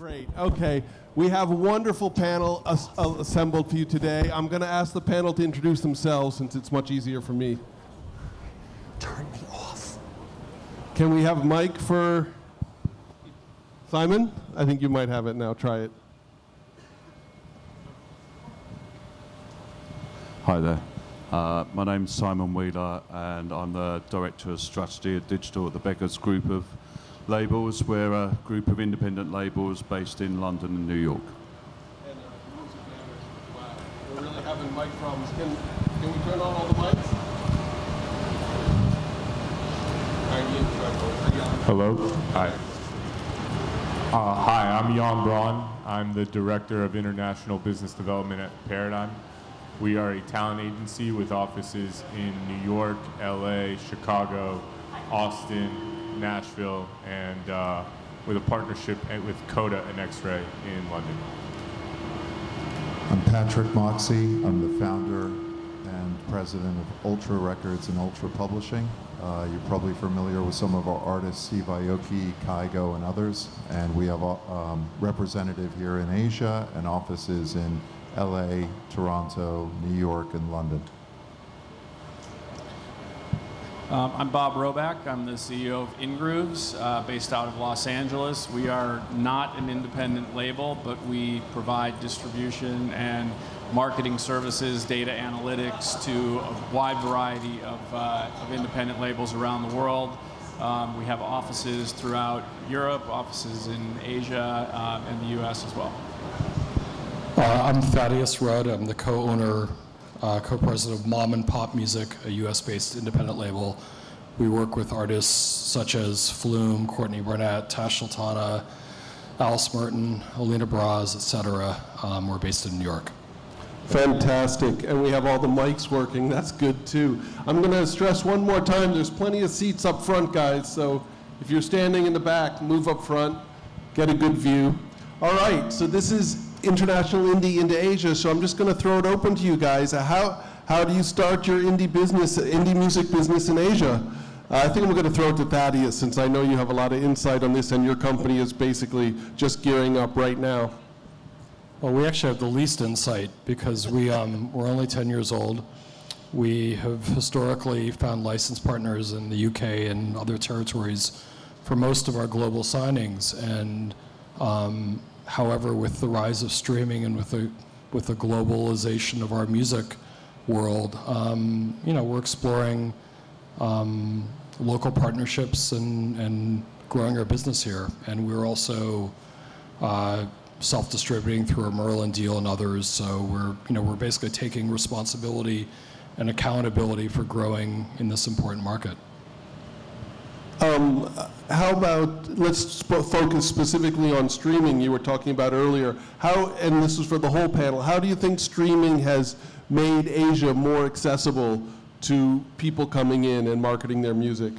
Great. Okay. We have a wonderful panel assembled for you today. I'm going to ask the panel to introduce themselves since it's much easier for me. Turn me off. Can we have a mic for Simon? I think you might have it now. Try it. Hi there. My name's Simon Wheeler, and I'm the Director of Strategy and Digital at the Beggars Group of Labels. We're a group of independent labels based in London and New York. And music managers. Wow. We're really having mic problems. Can we turn on all the mics? Hello. Hi. Hi, I'm Jan Braun. I'm the Director of International Business Development at Paradigm. We are a talent agency with offices in New York, LA, Chicago, Austin, Nashville, and with a partnership with Coda and X-Ray in London. I'm Patrick Moxie. I'm the founder and president of Ultra Records and Ultra Publishing. You're probably familiar with some of our artists, Steve Aoki, Kygo, and others. And we have a representative here in Asia and offices in LA, Toronto, New York, and London. I'm Bob Roback. I'm the CEO of InGrooves, based out of Los Angeles. We are not an independent label, but we provide distribution and marketing services, data analytics to a wide variety of independent labels around the world. We have offices throughout Europe, offices in Asia, and the US as well. I'm Thaddeus Rudd. I'm the co-owner, co-president of Mom+Pop Music, a US-based independent label. We work with artists such as Flume, Courtney Barnett, Tash Sultana, Alice Merton, Alina Braz, etc. We're based in New York. Fantastic. And we have all the mics working. That's good, too. I'm going to stress one more time, there's plenty of seats up front, guys. So if you're standing in the back, move up front, get a good view. All right, so this is International Indie into Asia, so I'm just going to throw it open to you guys. How do you start your indie music business in Asia? I think I'm going to throw it to Thaddeus, since I know you have a lot of insight on this, and your company is basically just gearing up right now. Well, we actually have the least insight because we're only 10 years old. We have historically found license partners in the UK and other territories for most of our global signings, and however, with the rise of streaming and with the globalization of our music world, we're exploring local partnerships and growing our business here. And we're also self-distributing through our Merlin deal and others. So we're basically taking responsibility and accountability for growing in this important market. How about, let's focus specifically on streaming you were talking about earlier. And this is for the whole panel, how do you think streaming has made Asia more accessible to people coming in and marketing their music?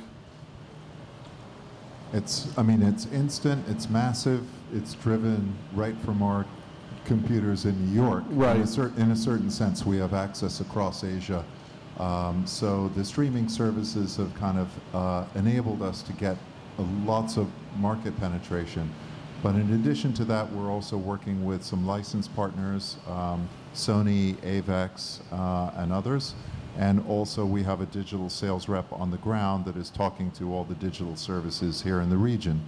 It's instant, it's massive, it's driven right from our computers in New York. Right. In a certain sense, we have access across Asia. So the streaming services have kind of enabled us to get lots of market penetration. But in addition to that, we're also working with some license partners, Sony, Avex, and others. And also we have a digital sales rep on the ground that is talking to all the digital services here in the region.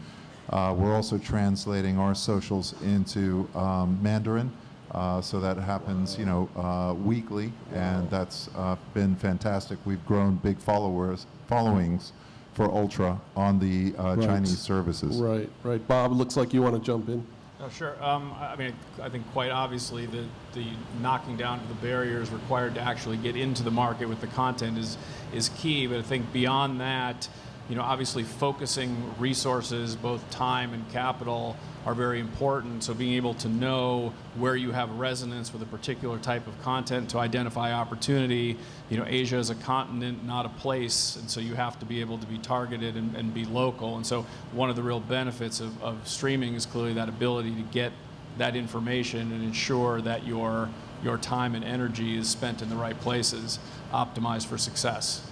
We're also translating our socials into Mandarin. So that happens, weekly, and that's been fantastic. We've grown big followings for Ultra on the Chinese services. Right. Bob, looks like you want to jump in. Oh, sure. I think quite obviously the knocking down of the barriers required to actually get into the market with the content is key. But I think beyond that, obviously focusing resources, both time and capital, are very important. So being able to know where you have resonance with a particular type of content to identify opportunity. Asia is a continent, not a place, and so you have to be able to be targeted and be local. And so one of the real benefits of streaming is clearly that ability to get that information and ensure that your time and energy is spent in the right places, optimized for success.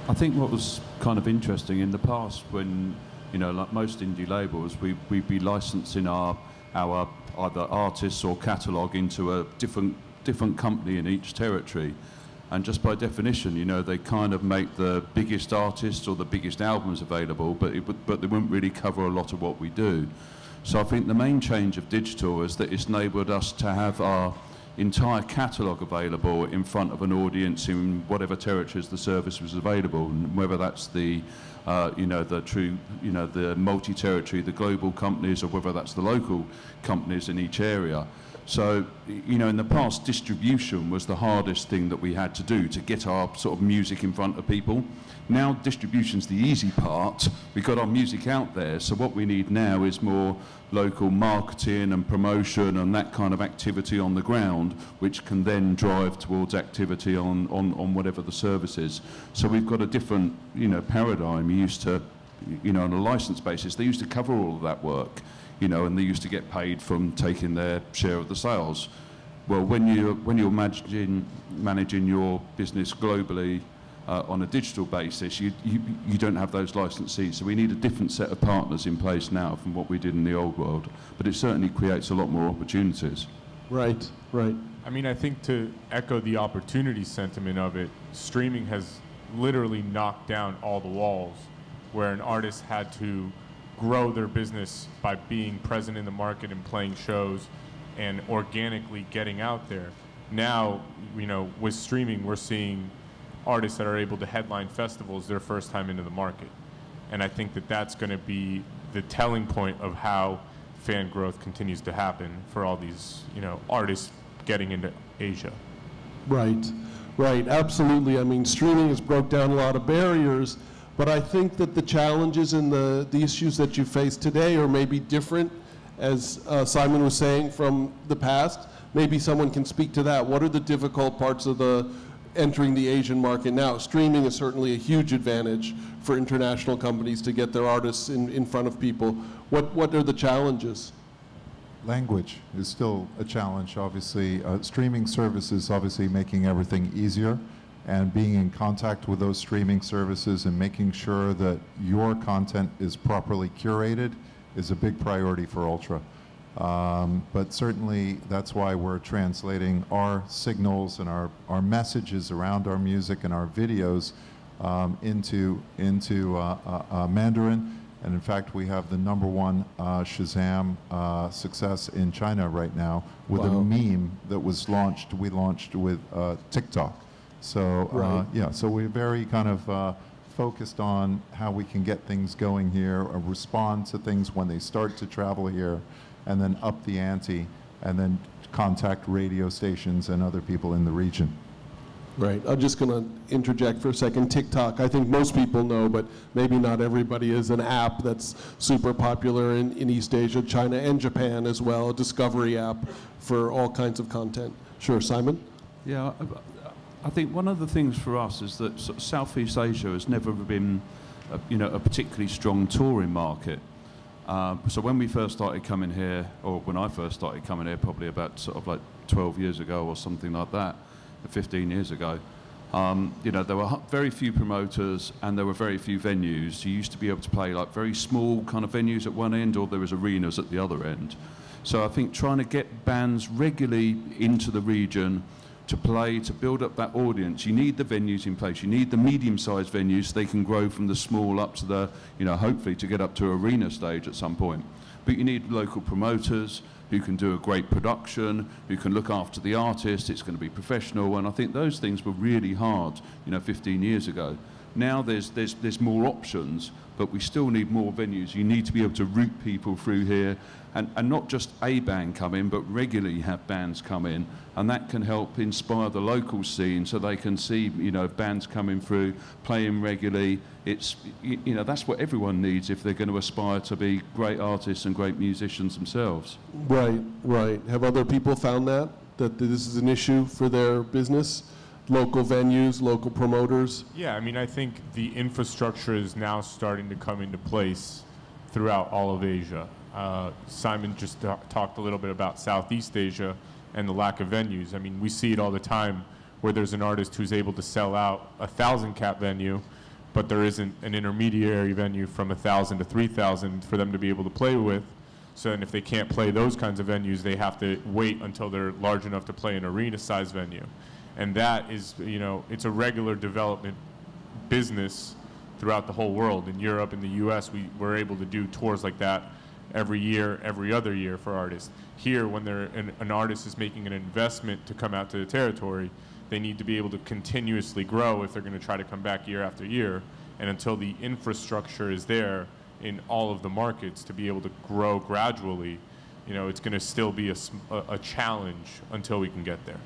I think what was kind of interesting in the past when You know, like most indie labels, we'd be licensing our either artists or catalogue into a different company in each territory. And just by definition, you know, they kind of make the biggest artists or the biggest albums available, but they wouldn't really cover a lot of what we do. So I think the main change of digital is that it's enabled us to have our entire catalogue available in front of an audience in whatever territories the service was available, and whether that's the the multi-territory, the global companies, or whether that's the local companies in each area. So, you know, in the past, distribution was the hardest thing that we had to do to get our sort of music in front of people. Now distribution's the easy part. We've got our music out there, so what we need now is more local marketing and promotion and that kind of activity on the ground, which can then drive towards activity on whatever the service is. So we've got a different, you know, paradigm. You used to, you know, on a license basis, they used to cover all of that work, you know, and they used to get paid from taking their share of the sales. Well, when you're managing your business globally on a digital basis, you don't have those licensees. So we need a different set of partners in place now from what we did in the old world. But it certainly creates a lot more opportunities. Right, right. I mean, I think to echo the opportunity sentiment of it, streaming has literally knocked down all the walls where an artist had to grow their business by being present in the market and playing shows and organically getting out there. Now, you know, with streaming, we're seeing artists that are able to headline festivals their first time into the market. And I think that that's going to be the telling point of how fan growth continues to happen for all these, you know, artists getting into Asia. Right, right, absolutely. I mean, streaming has broke down a lot of barriers, but I think that the challenges and the issues that you face today are maybe different, as Simon was saying, from the past. Maybe someone can speak to that. What are the difficult parts of entering the Asian market now? Streaming is certainly a huge advantage for international companies to get their artists in front of people. What are the challenges? Language is still a challenge, obviously. Streaming services obviously making everything easier, and being in contact with those streaming services and making sure that your content is properly curated is a big priority for Ultra. But certainly that's why we're translating our signals and our messages around our music and our videos into Mandarin. And in fact, we have the #1 Shazam success in China right now with a meme that was launched. We launched with TikTok. So yeah, so we're very kind of focused on how we can get things going here, respond to things when they start to travel here, and then up the ante, and then contact radio stations and other people in the region. Right. I'm just going to interject for a second. TikTok, I think most people know, but maybe not everybody, is an app that's super popular in East Asia, China, and Japan as well, a discovery app for all kinds of content. Sure, Simon? Yeah, I think one of the things for us is that sort of Southeast Asia has never been, a particularly strong touring market. So when we first started coming here, or when I first started coming here, probably about sort of like 12 years ago or something like that, 15 years ago, there were very few promoters and there were very few venues. You used to be able to play like very small kind of venues at one end, or there was arenas at the other end. So I think trying to get bands regularly into the region to play, to build up that audience, you need the venues in place. You need the medium-sized venues so they can grow from the small up to the, hopefully to get up to arena stage at some point. But you need local promoters who can do a great production, who can look after the artist. It's going to be professional, and I think those things were really hard, 15 years ago. Now there's more options, but we still need more venues. You need to be able to route people through here, and not just a band come in, but regularly have bands come in, and that can help inspire the local scene so they can see, bands coming through, playing regularly. It's, that's what everyone needs if they're going to aspire to be great artists and great musicians themselves. Right, right. Have other people found that this is an issue for their business? Local venues, local promoters? Yeah, I mean, I think the infrastructure is now starting to come into place throughout all of Asia. Simon just talked a little bit about Southeast Asia and the lack of venues. I mean, we see it all the time where there's an artist who's able to sell out a 1,000-cap venue, but there isn't an intermediary venue from 1,000 to 3,000 for them to be able to play with. So then if they can't play those kinds of venues, they have to wait until they're large enough to play an arena-sized venue. And that is, you know, it's a regular development business throughout the whole world. In Europe, in the US, we're able to do tours like that every year, every other year for artists. Here, when an artist is making an investment to come out to the territory, they need to be able to continuously grow if they're going to try to come back year after year. And until the infrastructure is there in all of the markets to be able to grow gradually, you know, it's going to still be a challenge until we can get there.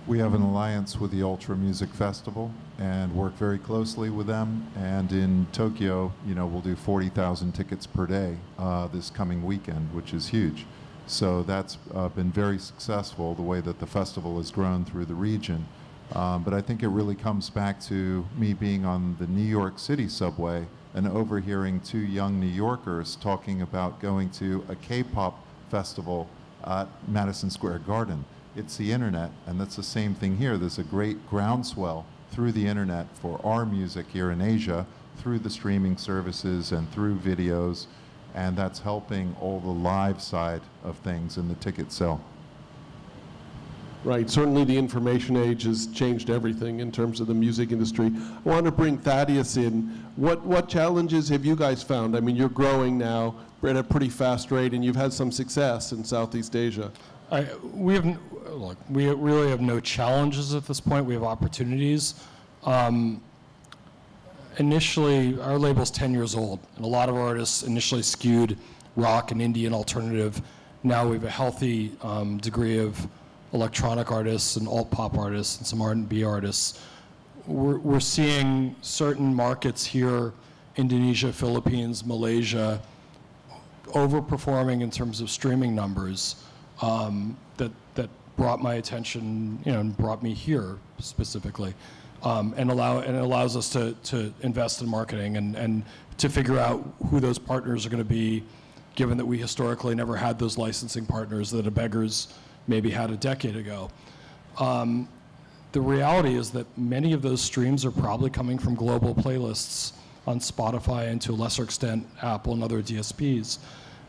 We have an alliance with the Ultra Music Festival and work very closely with them. And in Tokyo, you know, we'll do 40,000 tickets per day this coming weekend, which is huge. So that's been very successful, the way that the festival has grown through the region. But I think it really comes back to me being on the New York City subway and overhearing two young New Yorkers talking about going to a K-pop festival at Madison Square Garden. It's the internet, and that's the same thing here. There's a great groundswell through the internet for our music here in Asia, through the streaming services and through videos, and that's helping all the live side of things in the ticket sale. Right, certainly the information age has changed everything in terms of the music industry. I want to bring Thaddeus in. What challenges have you guys found? I mean, you're growing now at a pretty fast rate, and you've had some success in Southeast Asia. We really have no challenges at this point. We have opportunities. Initially, our label's 10 years old, and a lot of artists initially skewed rock and indie and alternative. Now we have a healthy degree of electronic artists and alt-pop artists and some R&B artists. We're seeing certain markets here, Indonesia, Philippines, Malaysia, overperforming in terms of streaming numbers. That brought my attention, you know, and brought me here specifically, and allows us to invest in marketing and to figure out who those partners are going to be, given that we historically never had those licensing partners that a Beggars maybe had a decade ago. The reality is that many of those streams are probably coming from global playlists on Spotify and to a lesser extent Apple and other DSPs.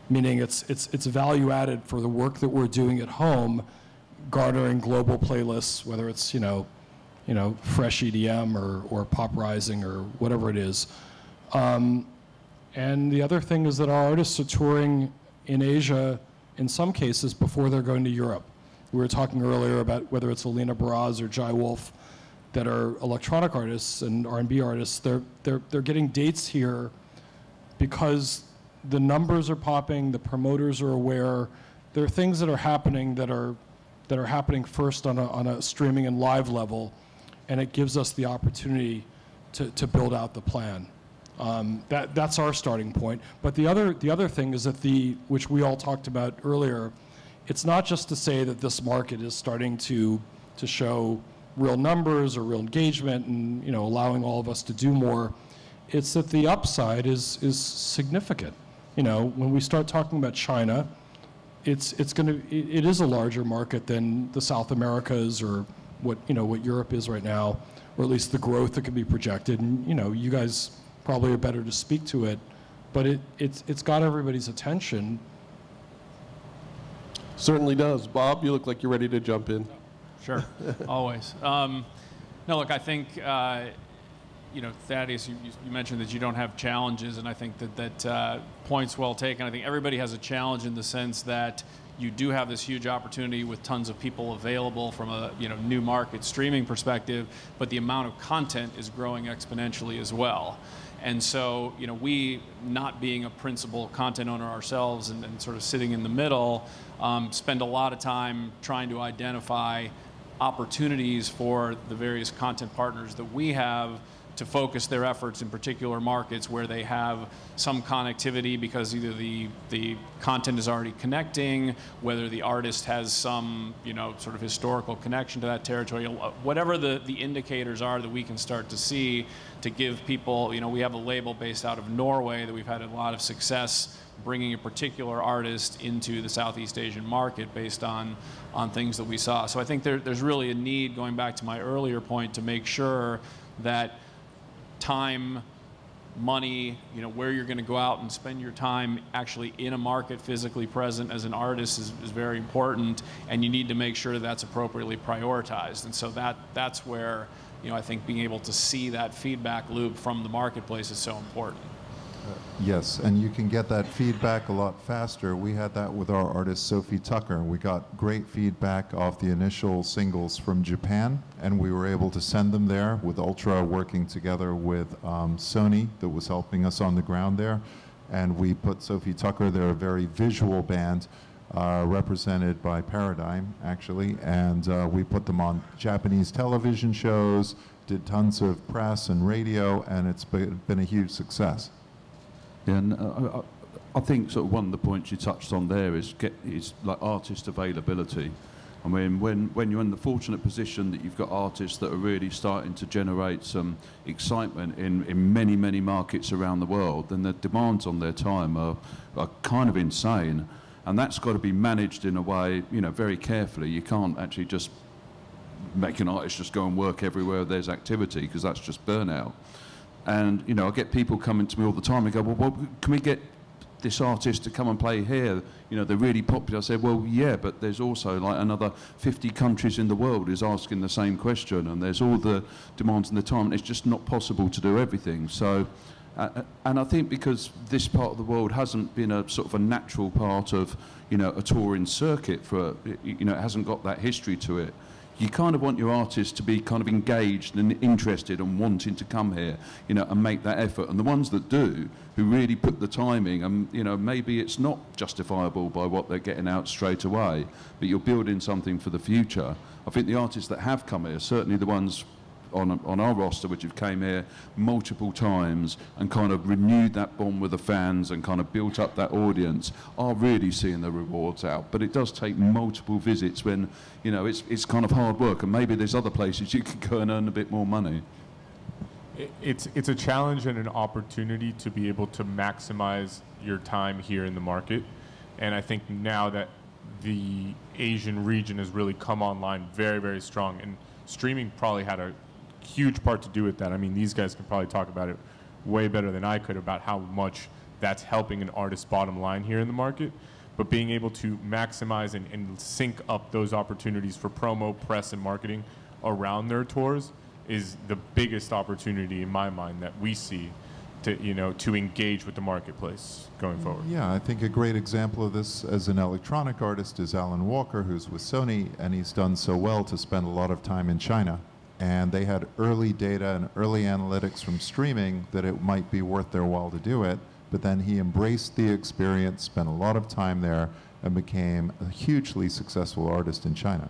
Meaning it's value added for the work that we're doing at home, garnering global playlists, whether it's you know fresh EDM or pop rising or whatever it is. And the other thing is that our artists are touring in Asia in some cases before they're going to Europe. We were talking earlier about whether it's Alina Baraz or Jai Wolf that are electronic artists and R&B artists. They're getting dates here because the numbers are popping, the promoters are aware. There are things that are happening that are happening first on a streaming and live level, and it gives us the opportunity to build out the plan. That's our starting point. But the other thing is that which we all talked about earlier, it's not just to say that this market is starting to show real numbers or real engagement and allowing all of us to do more. It's that the upside is significant. When we start talking about China, it is a larger market than the South Americas or what Europe is right now, or at least the growth that can be projected. And you guys probably are better to speak to it, but it's got everybody's attention. Certainly does. Bob, you look like you're ready to jump in. Sure, always. No, look, I think Thaddeus, you mentioned that you don't have challenges, and I think that point's well taken. I think everybody has a challenge in the sense that you do have this huge opportunity with tons of people available from a new market streaming perspective, but the amount of content is growing exponentially as well. And so, we, not being a principal content owner ourselves and sort of sitting in the middle, spend a lot of time trying to identify opportunities for the various content partners that we have to focus their efforts in particular markets where they have some connectivity because either the content is already connecting, whether the artist has some sort of historical connection to that territory, whatever the indicators are that we can start to see to give people, we have a label based out of Norway that we've had a lot of success bringing a particular artist into the Southeast Asian market based on things that we saw. So I think there's really a need, going back to my earlier point, to make sure that time, money, where you're going to go out and spend your time actually in a market, physically present as an artist is very important, and you need to make sure that's appropriately prioritized. And so that's where, I think being able to see that feedback loop from the marketplace is so important. Yes, and you can get that feedback a lot faster. We had that with our artist Sophie Tucker. We got great feedback off the initial singles from Japan, and we were able to send them there with Ultra working together with Sony that was helping us on the ground there. And we put Sophie Tucker, they're a very visual band, represented by Paradigm, actually, and we put them on Japanese television shows, did tons of press and radio, and it's been a huge success. Yeah, and I think sort of one of the points you touched on there is like artist availability. I mean, when you're in the fortunate position that you've got artists that are really starting to generate some excitement in many, many markets around the world, then the demands on their time are kind of insane. And that's got to be managed in a way, very carefully. You can't actually just make an artist just go and work everywhere there's activity, because that's just burnout. And, I get people coming to me all the time and go, well, can we get this artist to come and play here? They're really popular. I said, well, yeah, but there's also like another 50 countries in the world is asking the same question, and there's all the demands and the time. It's just not possible to do everything. So, and I think because this part of the world hasn't been a sort of a natural part of, a touring circuit for, it hasn't got that history to it. You kind of want your artists to be kind of engaged and interested and wanting to come here, and make that effort. And the ones that do, who really put the timing, and maybe it's not justifiable by what they're getting out straight away, but you're building something for the future. I think the artists that have come here, certainly the ones on our roster which have came here multiple times and kind of renewed that bond with the fans and kind of built up that audience, are really seeing the rewards out. But it does take multiple visits when it's kind of hard work, and maybe there's other places you can go and earn a bit more money. It's a challenge and an opportunity to be able to maximize your time here in the market. And I think now that the Asian region has really come online very, very strong, and streaming probably had a huge part to do with that. I mean, these guys can probably talk about it way better than I could about how much that's helping an artist's bottom line here in the market. But being able to maximize and sync up those opportunities for promo, press, and marketing around their tours is the biggest opportunity in my mind that we see to engage with the marketplace going forward. Yeah, I think a great example of this as an electronic artist is Alan Walker, who's with Sony, and he's done so well to spend a lot of time in China. And they had early data and early analytics from streaming that it might be worth their while to do it, but then he embraced the experience, spent a lot of time there, and became a hugely successful artist in China.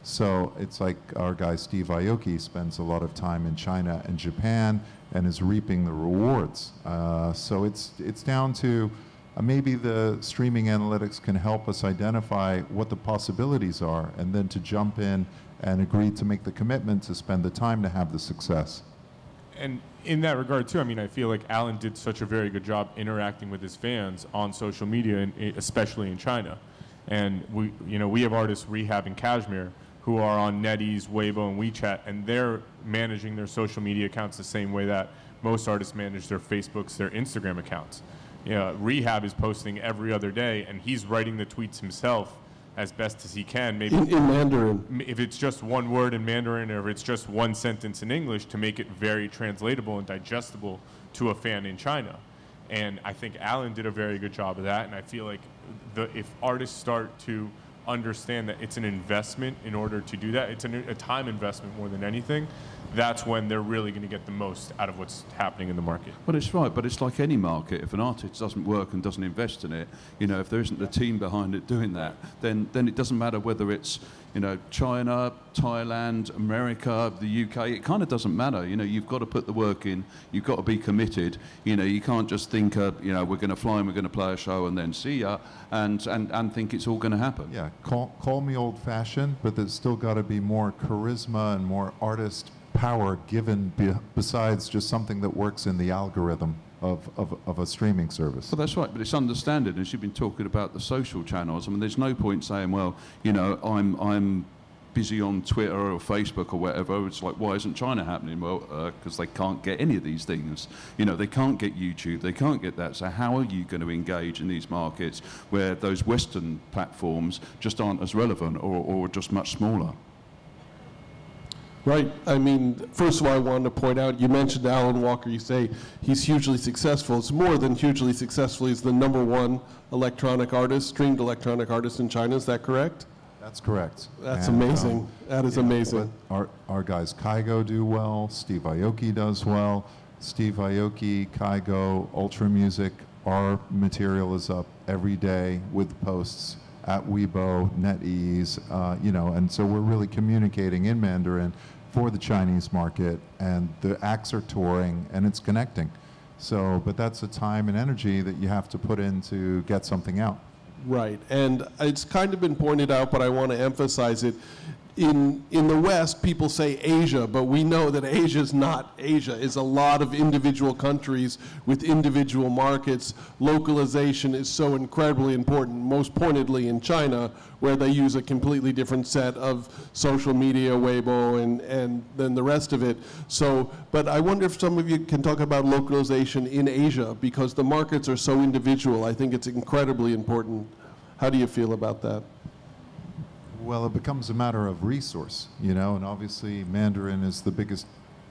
So it's like our guy Steve Aoki spends a lot of time in China and Japan and is reaping the rewards. So it's down to maybe the streaming analytics can help us identify what the possibilities are, and then to jump in and agree to make the commitment to spend the time to have the success. And in that regard too, I mean, I feel like Alan did such a very good job interacting with his fans on social media, and especially in China. And we have artists Rehab and Kashmir who are on NetEase, Weibo, and WeChat, and they're managing their social media accounts the same way that most artists manage their Facebooks, their Instagram accounts. Rehab is posting every other day, and he's writing the tweets himself as best as he can. Maybe in Mandarin. If it's just one word in Mandarin, or if it's just one sentence in English, to make it very translatable and digestible to a fan in China. And I think Alan did a very good job of that, and I feel like if artists start to understand that it's an investment in order to do that, it's a time investment more than anything, that's when they're really going to get the most out of what's happening in the market. Well, it's right, but it's like any market. If an artist doesn't work and doesn't invest in it, if there isn't a team behind it doing that, then it doesn't matter whether it's China, Thailand, America, the UK. It kind of doesn't matter. You've got to put the work in. You've got to be committed. You can't just think, we're going to fly and we're going to play a show and then see ya, and think it's all going to happen. Yeah, call me old-fashioned, but there's still got to be more charisma and more artist power given besides just something that works in the algorithm of a streaming service. Well, that's right, but it's understanding, as you've been talking about the social channels. I mean, there's no point saying, well, I'm busy on Twitter or Facebook or whatever. It's like, why isn't China happening? Well, because they can't get any of these things. You know, they can't get YouTube, they can't get that. So how are you going to engage in these markets where those Western platforms just aren't as relevant or just much smaller? Right. I mean, first of all, I wanted to point out, you mentioned Alan Walker. You say he's hugely successful. It's more than hugely successful. He's the #1 electronic artist, streamed electronic artist in China. Is that correct? That's correct. That's And, amazing. That is amazing. Our guys Kygo do well. Steve Aoki does well. Steve Aoki, Kygo, Ultra Music. Our material is up every day with posts at Weibo, NetEase, you know, and so we're really communicating in Mandarin for the Chinese market, and the acts are touring and it's connecting. So, but that's the time and energy that you have to put in to get something out. Right, and it's kind of been pointed out, but I want to emphasize it. In the West, people say Asia, but we know that Asia is not Asia. It's a lot of individual countries with individual markets. Localization is so incredibly important, most pointedly in China, where they use a completely different set of social media, Weibo, and then the rest of it. So, but I wonder if some of you can talk about localization in Asia, because the markets are so individual. I think it's incredibly important. How do you feel about that? Well, it becomes a matter of resource, you know, and obviously Mandarin is the biggest,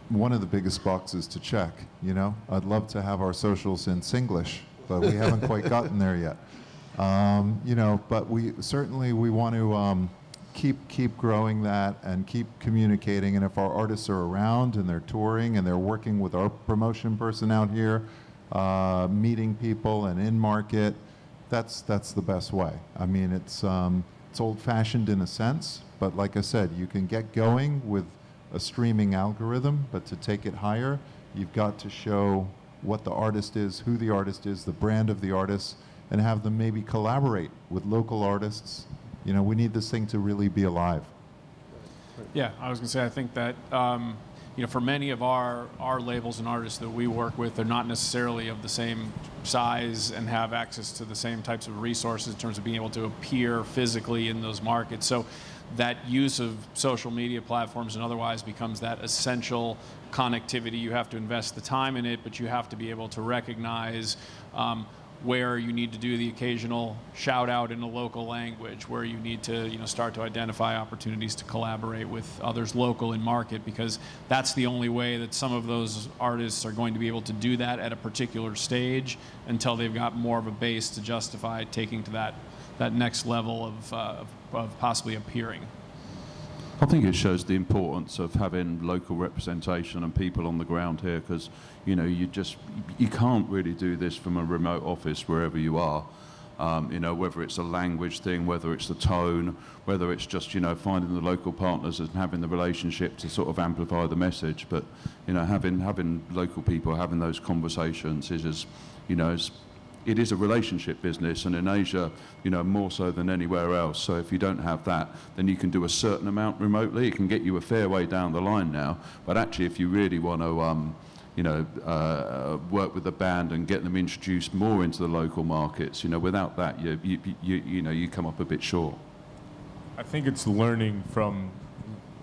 one of the biggest boxes to check, you know. I'd love to have our socials in Singlish, but we haven't quite gotten there yet. You know, but we want to keep growing that and keep communicating, and if our artists are around and they're touring and they're working with our promotion person out here, meeting people and in market, that's the best way. I mean, it's old-fashioned in a sense, but like I said, you can get going with a streaming algorithm, but to take it higher, you've got to show what the artist is, who the artist is, the brand of the artist, and have them maybe collaborate with local artists. You know, we need this thing to really be alive. Yeah, I was going to say, I think that, you know, for many of our labels and artists that we work with, they're not necessarily of the same size and have access to the same types of resources in terms of being able to appear physically in those markets. So that use of social media platforms and otherwise becomes that essential connectivity. You have to invest the time in it, but you have to be able to recognize where you need to do the occasional shout out in a local language, where you need to, you know, start to identify opportunities to collaborate with others local in market, because that's the only way that some of those artists are going to be able to do that at a particular stage until they've got more of a base to justify taking to that next level of possibly appearing. I think it shows the importance of having local representation and people on the ground here, because you know, you can't really do this from a remote office wherever you are. You know, whether it's a language thing, whether it's the tone, whether it's just, you know, finding the local partners and having the relationship to sort of amplify the message. But you know, having local people having those conversations is, as you know, it is a relationship business, and in Asia, you know, more so than anywhere else. So if you don't have that, then you can do a certain amount remotely. It can get you a fair way down the line now. But actually, if you really want to, you know, work with the band and get them introduced more into the local markets, you know, without that, you know, you come up a bit short. I think it's learning from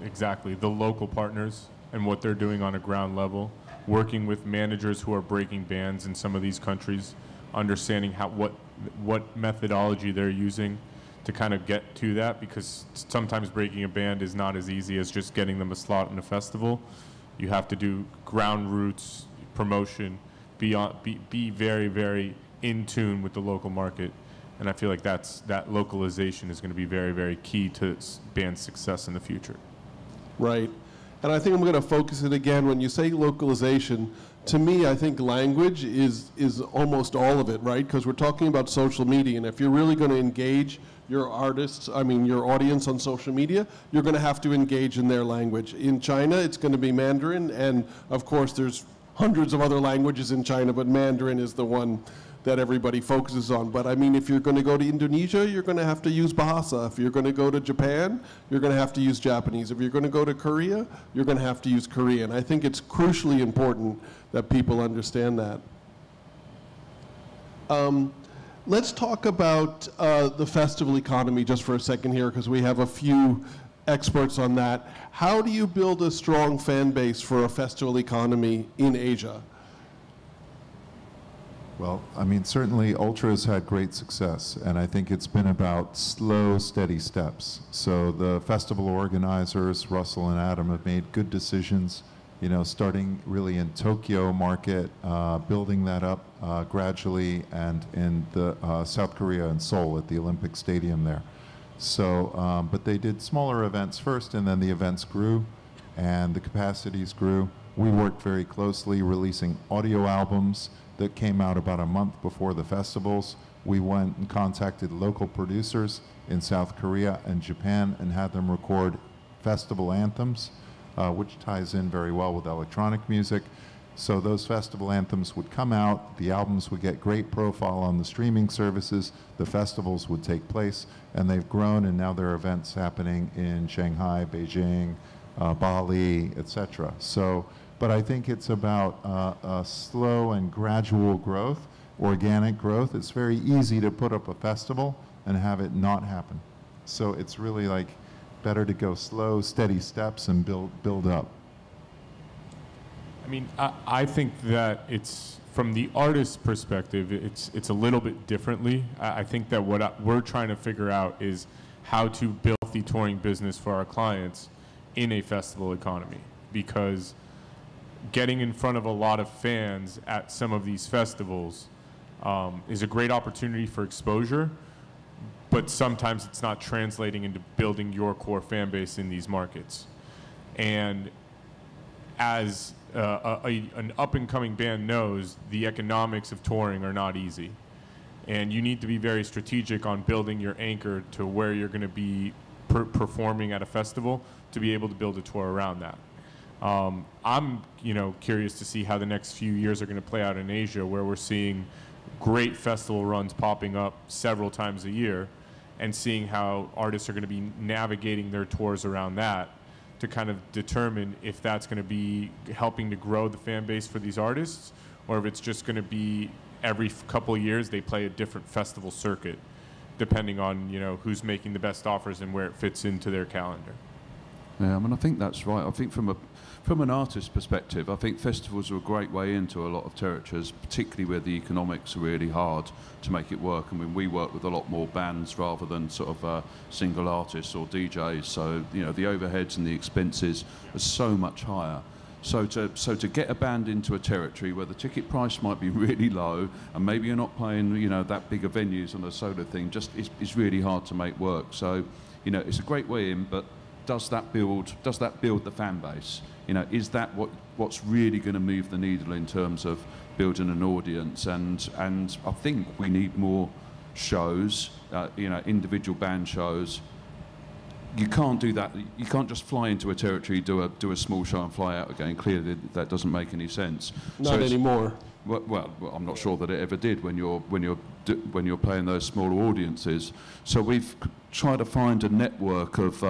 exactly the local partners and what they're doing on a ground level, working with managers who are breaking bands in some of these countries, understanding what methodology they're using to kind of get to that, because sometimes breaking a band is not as easy as just getting them a slot in a festival. You have to do ground roots, promotion, be very, very in tune with the local market. And I feel like that localization is going to be very, very key to band success in the future. Right. And I think I'm going to focus it again. When you say localization, to me, I think language is almost all of it, right? Because we're talking about social media, and if you're really going to engage your artists, I mean your audience on social media, you're going to have to engage in their language. In China, it's going to be Mandarin, and of course there's hundreds of other languages in China, but Mandarin is the one that everybody focuses on. But I mean, if you're going to go to Indonesia, you're going to have to use Bahasa. If you're going to go to Japan, you're going to have to use Japanese. If you're going to go to Korea, you're going to have to use Korean. I think it's crucially important that people understand that. Let's talk about the festival economy just for a second here, because we have a few experts on that. How do you build a strong fan base for a festival economy in Asia? Well, I mean, certainly Ultra has had great success, and I think it's been about slow, steady steps. So the festival organizers, Russell and Adam, have made good decisions, you know, starting really in Tokyo market, building that up gradually, and in the South Korea and Seoul at the Olympic Stadium there. So, but they did smaller events first, and then the events grew, and the capacities grew. We worked very closely, releasing audio albums that came out about a month before the festivals. We went and contacted local producers in South Korea and Japan and had them record festival anthems, which ties in very well with electronic music. So those festival anthems would come out, the albums would get great profile on the streaming services, the festivals would take place, and they've grown, and now there are events happening in Shanghai, Beijing, Bali, etc. So, but I think it's about a slow and gradual growth, organic growth. It's very easy to put up a festival and have it not happen. So it's really like better to go slow, steady steps and build up. I mean, I think that it's, from the artist's perspective, it's a little bit differently. I think that what we're trying to figure out is how to build the touring business for our clients in a festival economy, because getting in front of a lot of fans at some of these festivals is a great opportunity for exposure, but sometimes it's not translating into building your core fan base in these markets. And as an up-and-coming band knows, the economics of touring are not easy. And you need to be very strategic on building your anchor to where you're going to be performing at a festival to be able to build a tour around that. I'm, curious to see how the next few years are going to play out in Asia, where we're seeing great festival runs popping up several times a year, and seeing how artists are going to be navigating their tours around that to kind of determine if that's going to be helping to grow the fan base for these artists, or if it's just going to be every couple of years they play a different festival circuit, depending on who's making the best offers and where it fits into their calendar. Yeah, I mean, I think that's right. I think from an artist's perspective, I think festivals are a great way into a lot of territories, particularly where the economics are really hard to make it work. I mean, we work with a lot more bands rather than sort of single artists or DJs. So, the overheads and the expenses are so much higher. So to get a band into a territory where the ticket price might be really low, and maybe you're not playing, that bigger venues on a solo thing, just is really hard to make work. So, it's a great way in, but does that build the fan base? Is that what's really going to move the needle in terms of building an audience? And I think we need more shows, individual band shows. You can't do that. You can't just fly into a territory, do a small show and fly out again. Clearly, that doesn't make any sense. Not anymore. Well, I'm not sure that it ever did when you're playing those smaller audiences. So we've tried to find a network of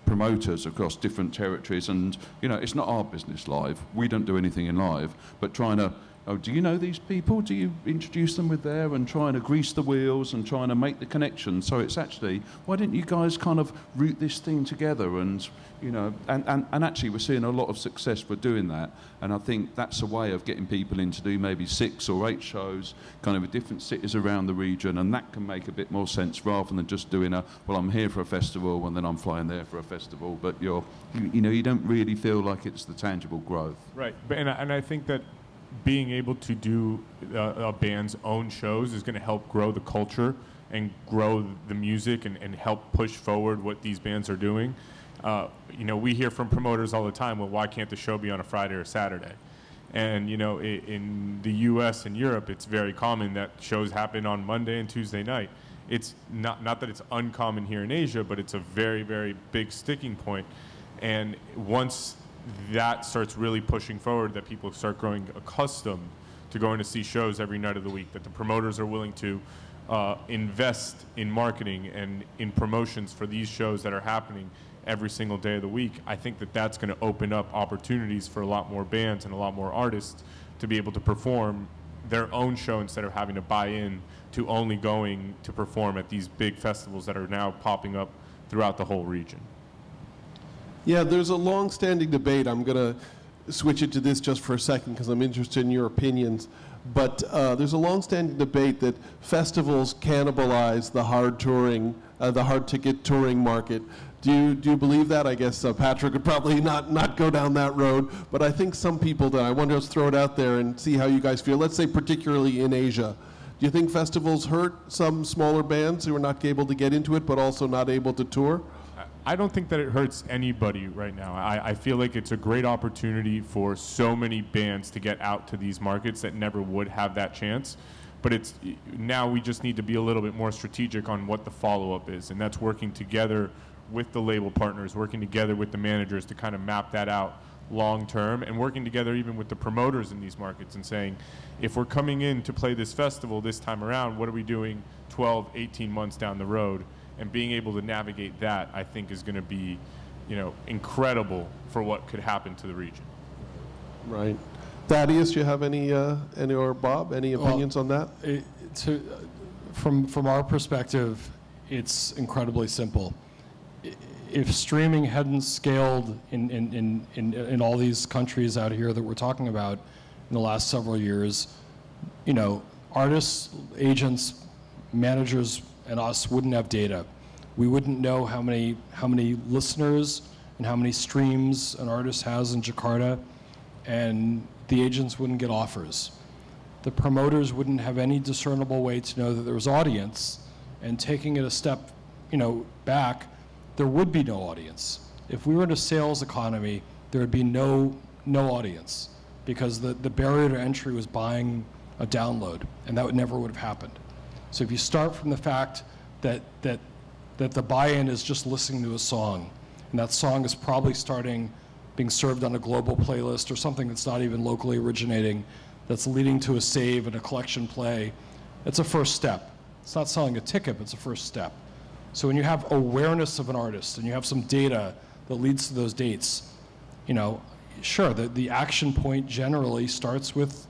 promoters across different territories, and it's not our business live. We don't do anything in live, but trying to, do you know these people? Do you introduce them with there, and trying to grease the wheels and trying to make the connection? So it's actually, why didn't you guys kind of root this thing together? And and actually we're seeing a lot of success for doing that, and I think that's a way of getting people in to do maybe 6 or 8 shows kind of in different cities around the region, and that can make a bit more sense rather than just doing I'm here for a festival and then I'm flying there for a festival, but you don't really feel like it's the tangible growth. Right, and I think that being able to do a band's own shows is going to help grow the culture and grow the music and help push forward what these bands are doing. We hear from promoters all the time, well, why can't the show be on a Friday or Saturday? And, in the US and Europe, it's very common that shows happen on Monday and Tuesday night. It's not that it's uncommon here in Asia, but it's a very, very big sticking point. And once that starts really pushing forward, that people start growing accustomed to going to see shows every night of the week, that the promoters are willing to invest in marketing and in promotions for these shows that are happening every single day of the week, I think that that's going to open up opportunities for a lot more bands and a lot more artists to be able to perform their own show instead of having to buy in to only going to perform at these big festivals that are now popping up throughout the whole region. Yeah, there's a long-standing debate. I'm going to switch it to this just for a second because I'm interested in your opinions. But there's a long-standing debate that festivals cannibalize the hard ticket touring market. Do you believe that? I guess Patrick would probably not go down that road, but I think some people do. I want to just throw it out there and see how you guys feel. Let's say particularly in Asia. Do you think festivals hurt some smaller bands who are not able to get into it but also not able to tour? I don't think that it hurts anybody right now. I feel like it's a great opportunity for so many bands to get out to these markets that never would have that chance. But now we just need to be a little bit more strategic on what the follow-up is, and that's working together with the label partners, working together with the managers to kind of map that out long term, and working together even with the promoters in these markets and saying, if we're coming in to play this festival this time around, what are we doing 12, 18 months down the road? And being able to navigate that, I think, is going to be, incredible for what could happen to the region. Right. Thaddeus, do you have any or Bob, any opinions on that? From our perspective, it's incredibly simple. If streaming hadn't scaled in all these countries out here that we're talking about in the last several years, artists, agents, managers, and us wouldn't have data. We wouldn't know how many listeners and how many streams an artist has in Jakarta, and the agents wouldn't get offers. The promoters wouldn't have any discernible way to know that there was audience, and taking it a step, back, there would be no audience. If we were in a sales economy, there would be no audience, because the barrier to entry was buying a download, and that never would have happened. So if you start from the fact that the buy-in is just listening to a song, and that song is probably being served on a global playlist or something that's not even locally originating, that's leading to a save and a collection play, it's a first step. It's not selling a ticket, but it's a first step. So when you have awareness of an artist and you have some data that leads to those dates, sure, the action point generally starts with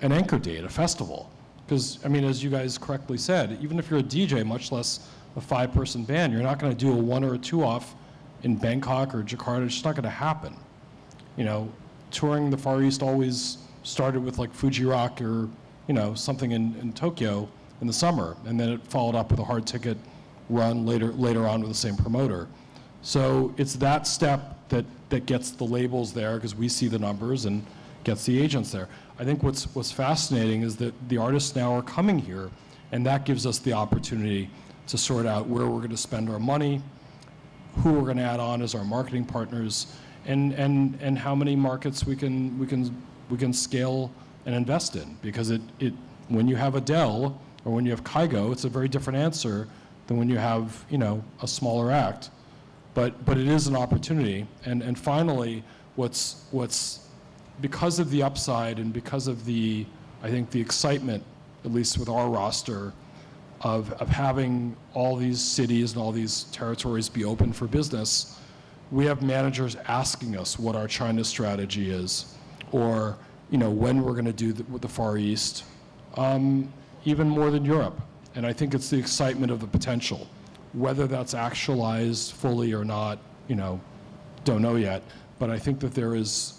an anchor date, a festival. Because, as you guys correctly said, even if you're a DJ, much less a 5-person band, you're not going to do a 1 or a 2 off in Bangkok or Jakarta. It's just not going to happen. Touring the Far East always started with like Fuji Rock or, something in Tokyo in the summer, and then it followed up with a hard ticket run later on with the same promoter. So it's that step that gets the labels there, because we see the numbers, and gets the agents there. I think what's fascinating is that the artists now are coming here, and that gives us the opportunity to sort out where we're going to spend our money, who we're going to add on as our marketing partners, and how many markets we can scale and invest in. Because when you have Adele or when you have Kygo, it's a very different answer than when you have a smaller act. But it is an opportunity. And finally, what's because of the upside and because of I think the excitement, at least with our roster, of having all these cities and all these territories be open for business, we have managers asking us what our China strategy is, or when we're going to do with the Far East, even more than Europe. And I think it's the excitement of the potential. Whether that's actualized fully or not, don't know yet. But I think that there is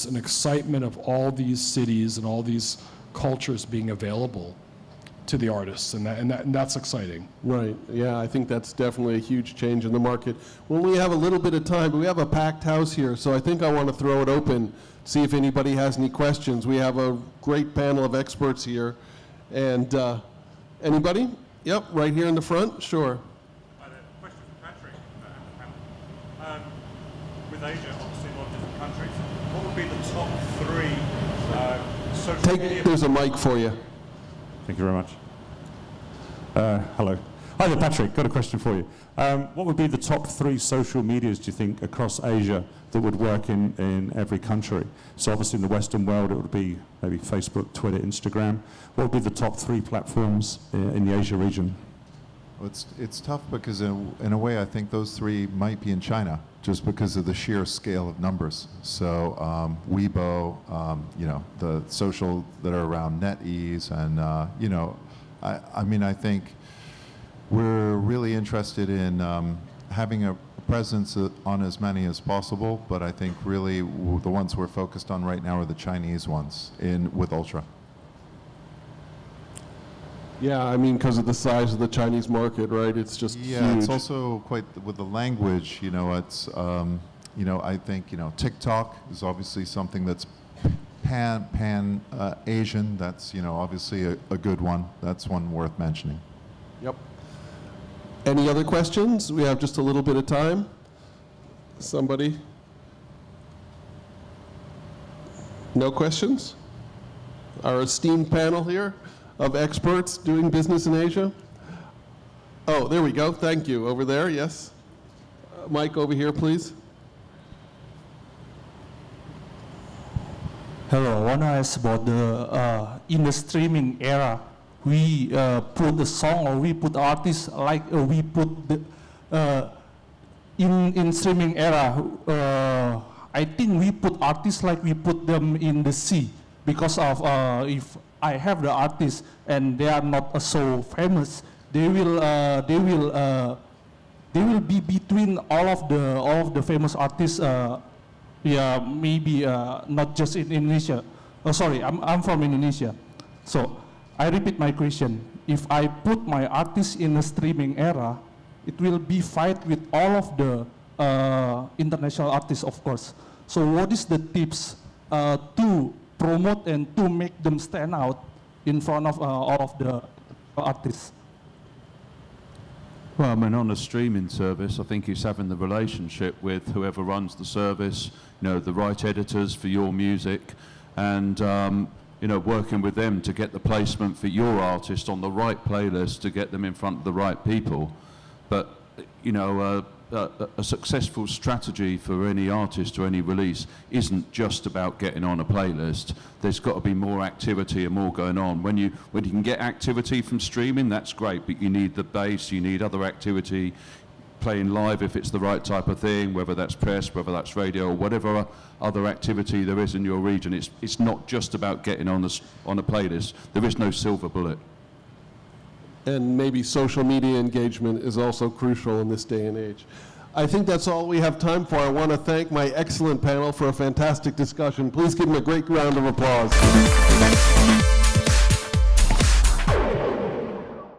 an excitement of all these cities and all these cultures being available to the artists, and that's exciting. Right, yeah, I think that's definitely a huge change in the market. Well, we have a little bit of time, but we have a packed house here, so I think I want to throw it open, see if anybody has any questions. We have a great panel of experts here, and anybody? Yep, right here in the front, sure. Question for Patrick and the panel. With Asia, obviously a lot of different countries, what would be the top 3 social media... There's a mic for you. Thank you very much. Hello. Hi there, Patrick. Got a question for you. What would be the top 3 social medias, do you think, across Asia that would work in every country? So obviously in the Western world, it would be maybe Facebook, Twitter, Instagram. What would be the top 3 platforms in the Asia region? Well, it's tough because in a way I think those 3 might be in China just because of the sheer scale of numbers. So Weibo, the social that are around NetEase, and I think we're really interested in having a presence on as many as possible, but I think really the ones we're focused on right now are the Chinese ones with Ultra. Yeah, I mean, because of the size of the Chinese market, right? It's just huge. It's also quite with the language. You know, it's I think TikTok is obviously something that's pan Asian. That's obviously a good one. That's one worth mentioning. Yep. Any other questions? We have just a little bit of time. Somebody? No questions? Our esteemed panel here of experts doing business in Asia. Oh, there we go. Thank you. Over there, yes. Mike, over here, please. Hello, I want to ask about in the streaming era, we put the song or we put artists like we put the, in streaming era, I think we put artists like we put them in the sea because of if I have the artists and they are not so famous, they will be between all of the famous artists. Yeah, maybe not just in Indonesia. Oh, sorry, I'm from Indonesia. So I repeat my question. If I put my artists in a streaming era, it will be fight with all of the international artists, of course. So what is the tips to promote and to make them stand out in front of all of the artists? Well, I mean, on a streaming service, I think it's having the relationship with whoever runs the service, the right editors for your music, and working with them to get the placement for your artist on the right playlist to get them in front of the right people. But a successful strategy for any artist or any release isn't just about getting on a playlist. There's got to be more activity and more going on. When you can get activity from streaming, that's great, but you need the bass, you need other activity, playing live if it's the right type of thing, whether that's press, whether that's radio, or whatever other activity there is in your region. It's not just about getting on a playlist. There is no silver bullet. And maybe social media engagement is also crucial in this day and age. I think that's all we have time for. I want to thank my excellent panel for a fantastic discussion. Please give them a great round of applause.